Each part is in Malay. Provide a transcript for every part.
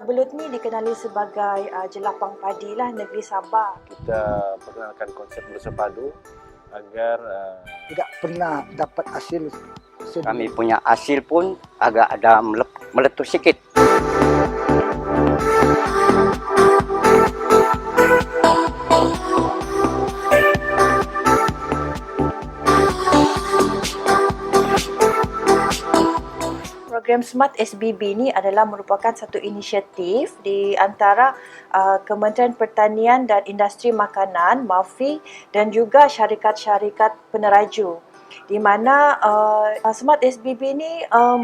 Belut ni dikenali sebagai jelapang padi lah negeri Sabah. Kita perkenalkan konsep berusaha padu agar tidak pernah dapat hasil kami punya hasil pun agak ada meletus sedikit. Program Smart SBB ni adalah merupakan satu inisiatif di antara Kementerian Pertanian dan Industri Makanan, MAFI, dan juga syarikat-syarikat peneraju. Di mana Smart SBB ni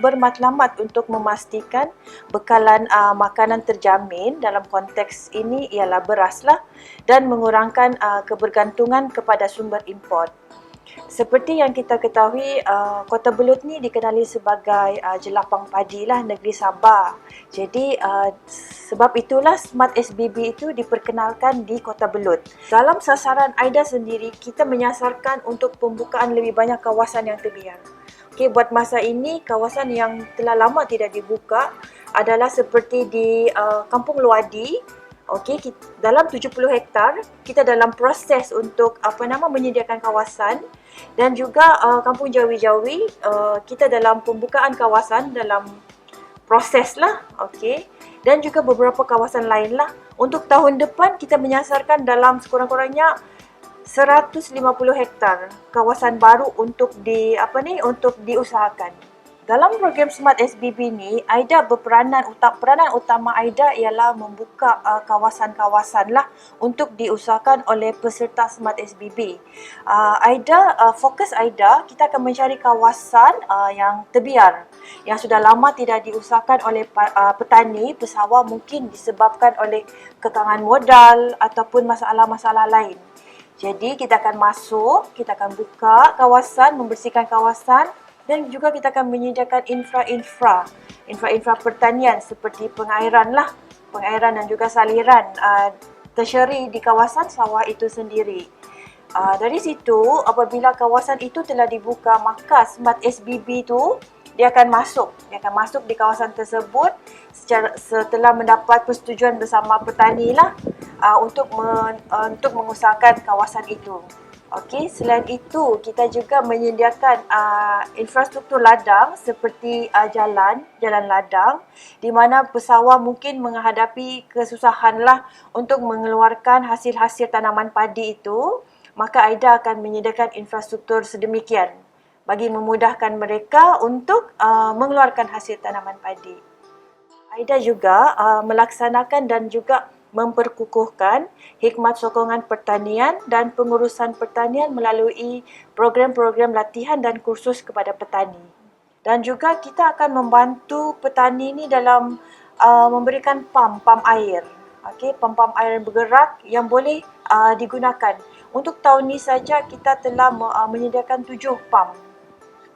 bermatlamat untuk memastikan bekalan makanan terjamin, dalam konteks ini ialah beras lah, dan mengurangkan kebergantungan kepada sumber import. Seperti yang kita ketahui, Kota Belud ni dikenali sebagai jelapang padi lah negeri Sabah. Jadi sebab itulah Smart SBB itu diperkenalkan di Kota Belud. Dalam sasaran AIDA sendiri, kita menyasarkan untuk pembukaan lebih banyak kawasan yang terbiar. Okey, buat masa ini kawasan yang telah lama tidak dibuka adalah seperti di Kampung Luadi. Okey, dalam 70 hektar kita dalam proses untuk menyediakan kawasan, dan juga Kampung Jawi-Jawi kita dalam pembukaan kawasan dalam proses lah. Okey, dan juga beberapa kawasan lain lah. Untuk tahun depan kita menyasarkan dalam sekurang-kurangnya 150 hektar kawasan baru untuk diusahakan. Dalam program Smart SBB ni, AIDA peranan utama AIDA ialah membuka kawasan-kawasan lah untuk diusahakan oleh peserta Smart SBB. Fokus AIDA, kita akan mencari kawasan yang terbiar, yang sudah lama tidak diusahakan oleh petani, pesawah, mungkin disebabkan oleh kekangan modal ataupun masalah-masalah lain. Jadi kita akan masuk, kita akan buka kawasan, membersihkan kawasan, dan juga kita akan menyediakan infra pertanian seperti pengairan dan juga saliran tertiary di kawasan sawah itu sendiri. Dari situ, apabila kawasan itu telah dibuka, maka Smart SBB itu dia akan masuk di kawasan tersebut setelah mendapat persetujuan bersama petani lah untuk mengusahakan kawasan itu. Okey, selain itu kita juga menyediakan infrastruktur ladang seperti jalan ladang, di mana pesawah mungkin menghadapi kesusahan lah untuk mengeluarkan hasil-hasil tanaman padi itu, maka AIDA akan menyediakan infrastruktur sedemikian bagi memudahkan mereka untuk mengeluarkan hasil tanaman padi. AIDA juga melaksanakan dan juga memperkukuhkan hikmat sokongan pertanian dan pengurusan pertanian melalui program-program latihan dan kursus kepada petani. Dan juga kita akan membantu petani ini dalam memberikan pam air. Okey, pam air bergerak yang boleh digunakan. Untuk tahun ini saja kita telah menyediakan 7 pam.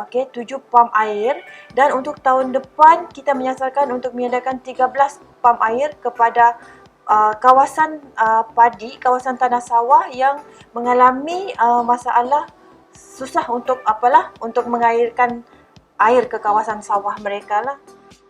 Okey, 7 pam air, dan untuk tahun depan kita menyasarkan untuk menyediakan 13 pam air kepada kawasan padi, kawasan tanah sawah yang mengalami masalah susah untuk mengairkan air ke kawasan sawah mereka lah.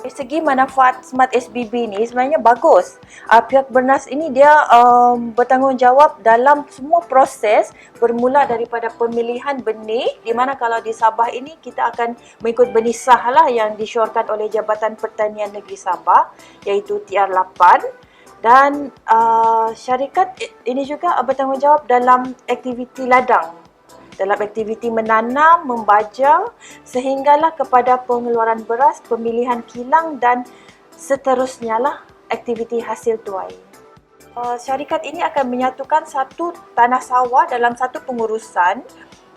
Dari segi manfaat Smart SBB ni sebenarnya bagus. Pihak Bernas ini dia bertanggungjawab dalam semua proses, bermula daripada pemilihan benih, di mana kalau di Sabah ini kita akan mengikut benih sah lah yang disyorkan oleh Jabatan Pertanian Negeri Sabah, iaitu TR8. Dan syarikat ini juga bertanggungjawab dalam aktiviti ladang, dalam aktiviti menanam, membaja, sehinggalah kepada pengeluaran beras, pemilihan kilang dan seterusnya lah aktiviti hasil tuai. Syarikat ini akan menyatukan satu tanah sawah dalam satu pengurusan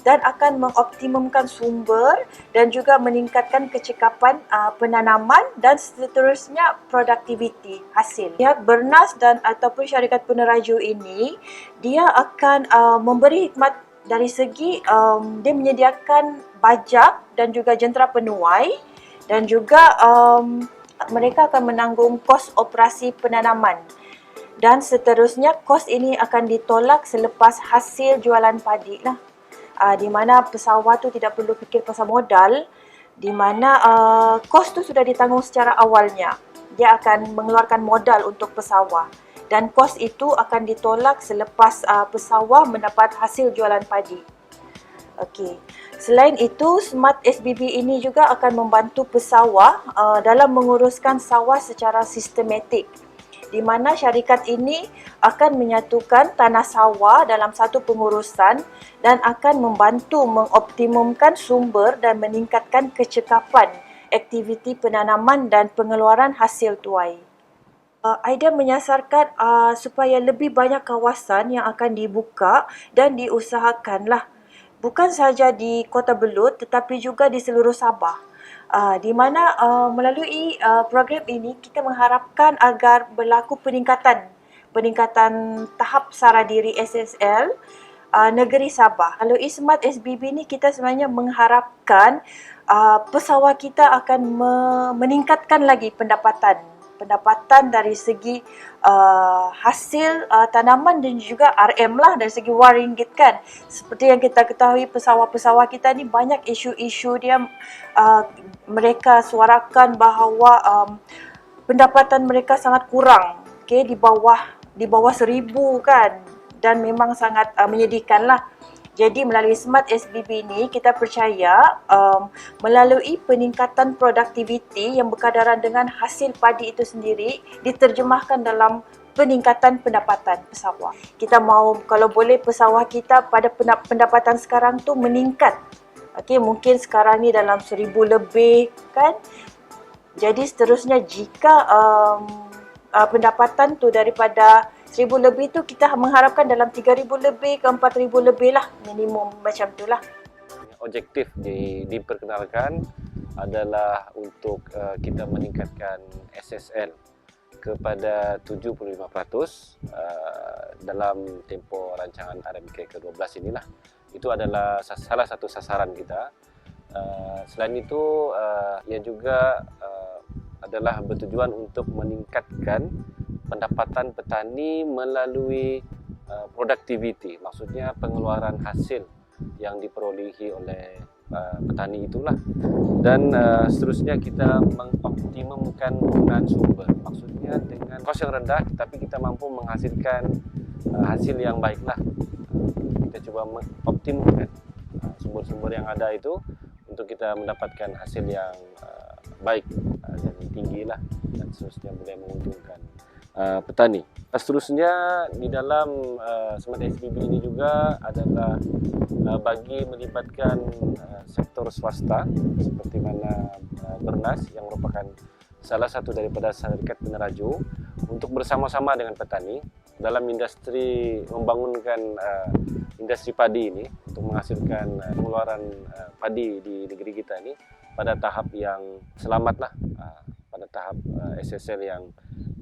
dan akan mengoptimumkan sumber dan juga meningkatkan kecekapan penanaman dan seterusnya produktiviti hasil. Pihak Bernas dan ataupun syarikat peneraju ini dia akan memberi hikmat dari segi dia menyediakan bajak dan juga jentera penuai, dan juga mereka akan menanggung kos operasi penanaman. Dan seterusnya kos ini akan ditolak selepas hasil jualan padi lah. Di mana pesawat tu tidak perlu fikir pasal modal, di mana kos tu sudah ditanggung secara awalnya. dia akan mengeluarkan modal untuk pesawah dan kos itu akan ditolak selepas pesawah mendapat hasil jualan padi. Okey. Selain itu, Smart SBB ini juga akan membantu pesawah dalam menguruskan sawah secara sistematik, di mana syarikat ini akan menyatukan tanah sawah dalam satu pengurusan dan akan membantu mengoptimumkan sumber dan meningkatkan kecekapan aktiviti penanaman dan pengeluaran hasil tuai. AIDA menyasarkan supaya lebih banyak kawasan yang akan dibuka dan diusahakanlah, bukan sahaja di Kota Belud tetapi juga di seluruh Sabah. Di mana melalui program ini kita mengharapkan agar berlaku peningkatan tahap sara diri SSL negeri Sabah. Melalui Smart SBB ni kita sebenarnya mengharapkan pesawah kita akan meningkatkan lagi pendapatan dari segi hasil tanaman dan juga RM lah, dari segi wang ringgit kan. Seperti yang kita ketahui, pesawah-pesawah kita ni banyak isu-isu dia mereka suarakan bahawa pendapatan mereka sangat kurang, di bawah 1,000 kan, dan memang sangat menyedihkan lah. Jadi melalui Smart SBB ini kita percaya melalui peningkatan produktiviti yang berkadaran dengan hasil padi itu sendiri diterjemahkan dalam peningkatan pendapatan pesawah. Kita mahu kalau boleh pesawah kita pada pendapatan sekarang tu meningkat. Mungkin sekarang ni dalam 1,000 lebih kan. Jadi seterusnya jika pendapatan tu daripada 1,000 lebih tu kita mengharapkan dalam 3,000 lebih ke 4,000 lebih lah, minimum macam tu lah. Objektif diperkenalkan adalah untuk kita meningkatkan SSL kepada 75% dalam tempoh rancangan RMK ke-12 inilah. Itu adalah salah satu sasaran kita. Selain itu, ia juga adalah bertujuan untuk meningkatkan pendapatan petani melalui produktiviti, maksudnya pengeluaran hasil yang diperolehi oleh petani itulah. Dan seterusnya kita mengoptimumkan penggunaan sumber, maksudnya dengan kos yang rendah tapi kita mampu menghasilkan hasil yang baiklah. Kita coba mengoptimumkan sumber-sumber yang ada itu untuk kita mendapatkan hasil yang baik dan tinggi lah, dan seterusnya boleh menguntungkan petani. Seterusnya di dalam Smart SBB ini juga adalah bagi melibatkan sektor swasta seperti mana Bernas yang merupakan salah satu daripada syarikat peneraju untuk bersama-sama dengan petani dalam industri membangunkan industri padi ini untuk menghasilkan pengeluaran padi di negeri kita ini pada tahap yang selamat lah, pada tahap SSL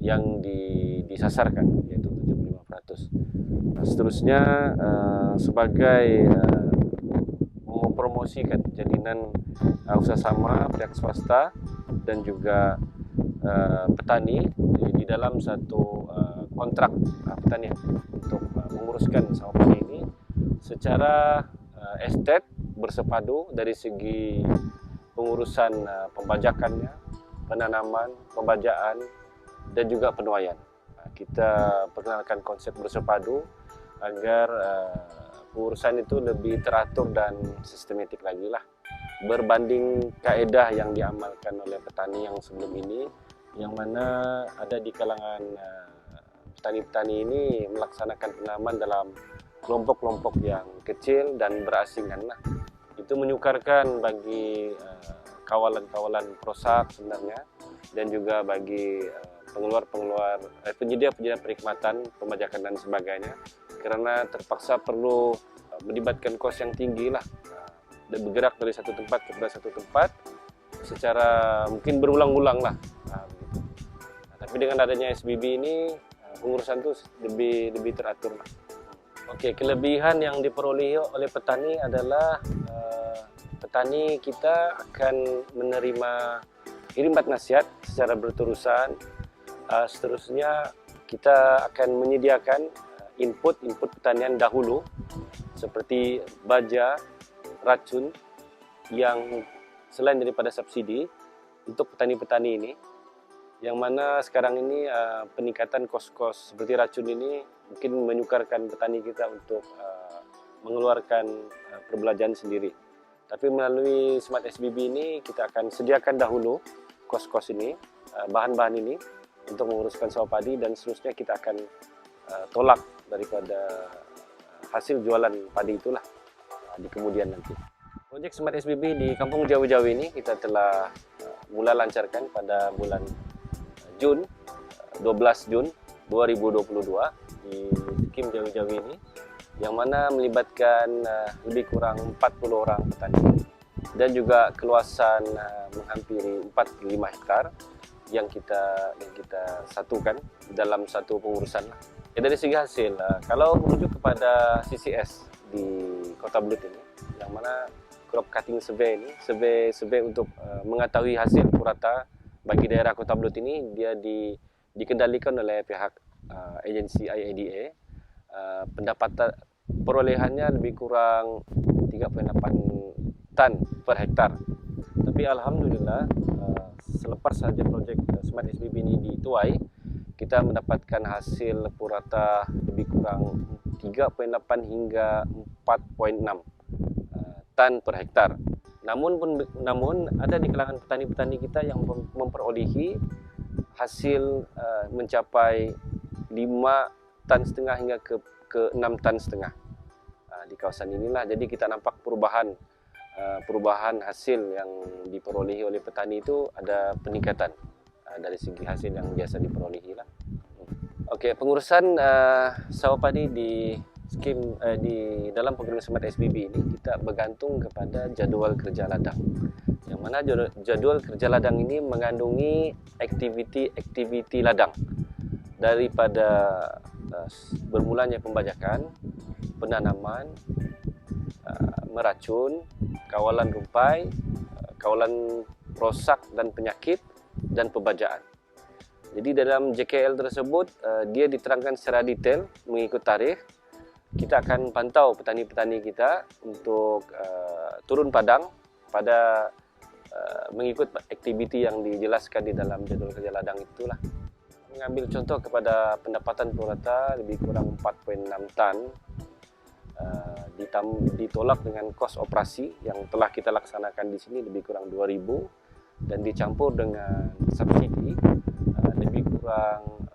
yang disasarkan, yaitu 75%. Seterusnya sebagai mempromosikan jalinan usaha sama pihak swasta dan juga petani di dalam satu kontrak pertanian untuk menguruskan sawah padi ini secara estet bersepadu dari segi pengurusan pembajakannya, penanaman, pembajaan, dan juga penuaian. Kita perkenalkan konsep bersepadu agar pengurusan itu lebih teratur dan sistematik lagi lah, berbanding kaedah yang diamalkan oleh petani yang sebelum ini, yang mana ada di kalangan petani-petani ini melaksanakan penanaman dalam kelompok-kelompok yang kecil dan berasingan lah. Itu menyukarkan bagi kawalan-kawalan prosak sebenarnya, dan juga bagi penyedia-penyedia perkhidmatan, pembajakan dan sebagainya, karena terpaksa perlu melibatkan kos yang tinggi lah, dan bergerak dari satu tempat ke satu tempat secara mungkin berulang-ulang lah. Tapi dengan adanya SBB ini pengurusan itu lebih teratur lah. Oke, kelebihan yang diperoleh oleh petani adalah petani kita akan menerima khidmat nasihat secara berterusan. Seterusnya kita akan menyediakan input pertanian dahulu seperti baja, racun yang selain daripada subsidi untuk petani-petani ini. yang mana sekarang ini peningkatan kos-kos seperti racun ini mungkin menyukarkan petani kita untuk mengeluarkan perbelanjaan sendiri. Tapi melalui Smart SBB ini kita akan sediakan dahulu kos-kos ini, bahan-bahan ini untuk menguruskan sawah padi, dan seterusnya kita akan tolak daripada hasil jualan padi itulah di kemudian nanti. Projek Smart SBB di Kampung Jawi-Jawi ini kita telah mula lancarkan pada bulan Jun, 12 Jun 2022 di Skim Jawi-Jawi ini, yang mana melibatkan lebih kurang 40 orang petani dan juga keluasan menghampiri 45 hektar yang kita satukan dalam satu pengurusan. Ya, dari segi hasil, kalau merujuk kepada CCS di Kota Belud ini, yang mana crop cutting survey ini, survey untuk mengetahui hasil purata bagi daerah Kota Belud ini, dia dikendalikan oleh pihak agensi IADA. Pendapatan perolehannya lebih kurang 3,8 tan per hektar. Tapi alhamdulillah selepas saja projek Smart SBB ini dituai, kita mendapatkan hasil purata lebih kurang 3,8 hingga 4,6 tan per hektar. Namun ada di kalangan petani-petani kita yang memperolehi hasil mencapai 5,5 tan hingga ke 6,5 tan di kawasan inilah. Jadi kita nampak perubahan hasil yang diperolehi oleh petani itu ada peningkatan dari segi hasil yang biasa diperolehi lah. Oke, pengurusan sawah padi di skim di dalam program Smart SBB ini kita bergantung kepada jadual kerja ladang, yang mana jadual kerja ladang ini mengandungi aktiviti ladang, daripada bermulanya pembajakan, penanaman, meracun, kawalan rumpai, kawalan rosak dan penyakit, dan pembajaan. Jadi dalam JKL tersebut dia diterangkan secara detail mengikut tarikh. Kita akan pantau petani-petani kita untuk turun padang pada mengikut aktiviti yang dijelaskan di dalam jadual kerja ladang itulah. Mengambil contoh kepada pendapatan purata lebih kurang 4,6 tan, ditolak dengan kos operasi yang telah kita laksanakan di sini lebih kurang 2.000, dan dicampur dengan subsidi lebih kurang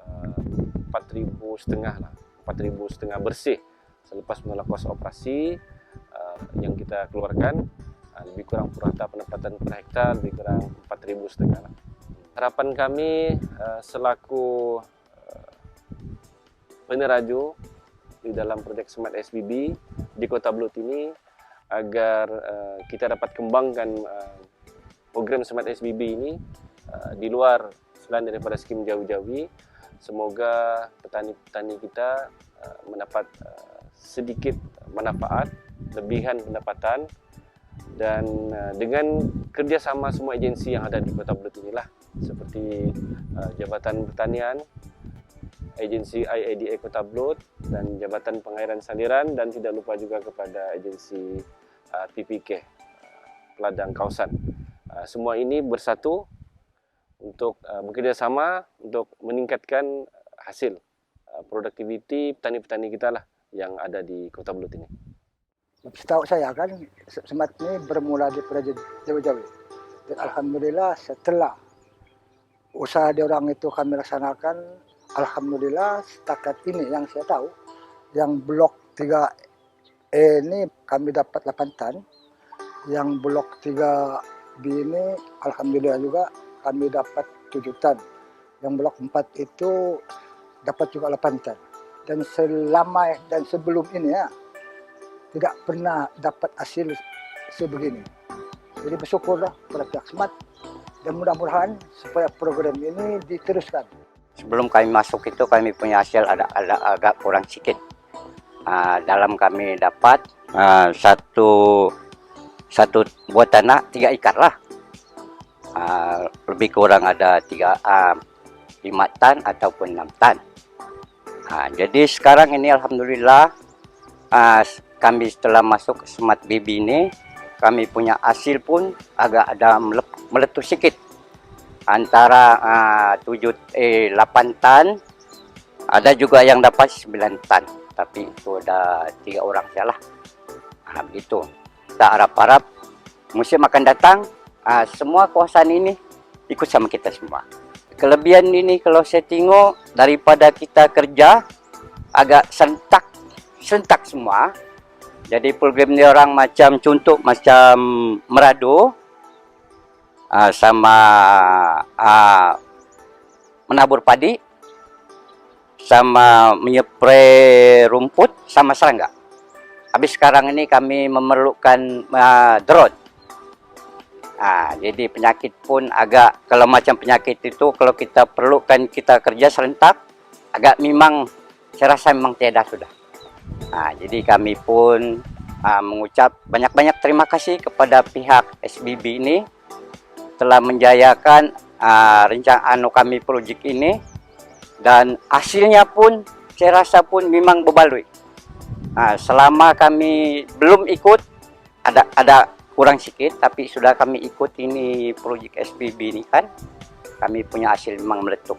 4.500 lah, 4.500 bersih. Selepas menolak kos operasi yang kita keluarkan, lebih kurang purata pendapatan per hektar lebih kurang 4.500 lah. Harapan kami selaku peneraju di dalam proyek Smart SBB di Kota Belud ini, agar kita dapat kembangkan program Smart SBB ini di luar selain daripada skim Jawi-Jawi. Semoga petani-petani kita mendapat sedikit manfaat, lebihan pendapatan, dan dengan kerjasama semua agensi yang ada di Kota Belud inilah, seperti Jabatan Pertanian, agensi IADA Kota Belud, dan Jabatan Pengairan Saliran, dan tidak lupa juga kepada agensi PPK Peladang Kawasan. Semua ini bersatu untuk bekerjasama untuk meningkatkan hasil produktiviti petani-petani kita lah yang ada di Kota Belud ini. Setahu saya kan Smart ini bermula di Jawi-Jawi. Dan alhamdulillah setelah usaha diorang itu kami laksanakan, alhamdulillah setakat ini yang saya tahu, yang blok 3E ini kami dapat 8 tan, yang blok 3B ini alhamdulillah juga kami dapat 7 tan, yang blok 4 itu dapat juga 8 tan. Dan selama dan sebelum ini ya, tidak pernah dapat hasil sebegini. Jadi bersyukurlah pada pihak Smart, dan mudah-mudahan supaya program ini diteruskan. Sebelum kami masuk itu kami punya hasil ada agak kurang sedikit. Dalam kami dapat satu buah tanah 3 ikat lah. Lebih kurang ada 5 tan ataupun 6 tan. Jadi sekarang ini alhamdulillah kami setelah masuk ke Smart BB ini, kami punya hasil pun agak ada meletus sedikit. antara 8 tan, ada juga yang dapat 9 tan, tapi itu ada 3 orang salah. Begitu. Kita harap-harap musim akan datang, semua kawasan ini ikut sama kita semua. Kelebihan ini kalau saya tengok daripada kita kerja agak sentak semua. Jadi program ni orang macam contoh macam merado sama menabur padi sama menyepray rumput sama serangga. Habis sekarang ini kami memerlukan drone. Jadi penyakit pun agak, kalau macam penyakit itu kalau kita perlukan kita kerja serentak, agak memang saya rasa memang tiada sudah. Jadi kami pun mengucap banyak-banyak terima kasih kepada pihak SBB ini telah menjayakan rencana kami projek ini, dan hasilnya pun saya rasa pun memang berbaloi. Selama kami belum ikut, ada kurang sikit, tapi sudah kami ikut ini projek SBB ini kan, kami punya hasil memang meletup.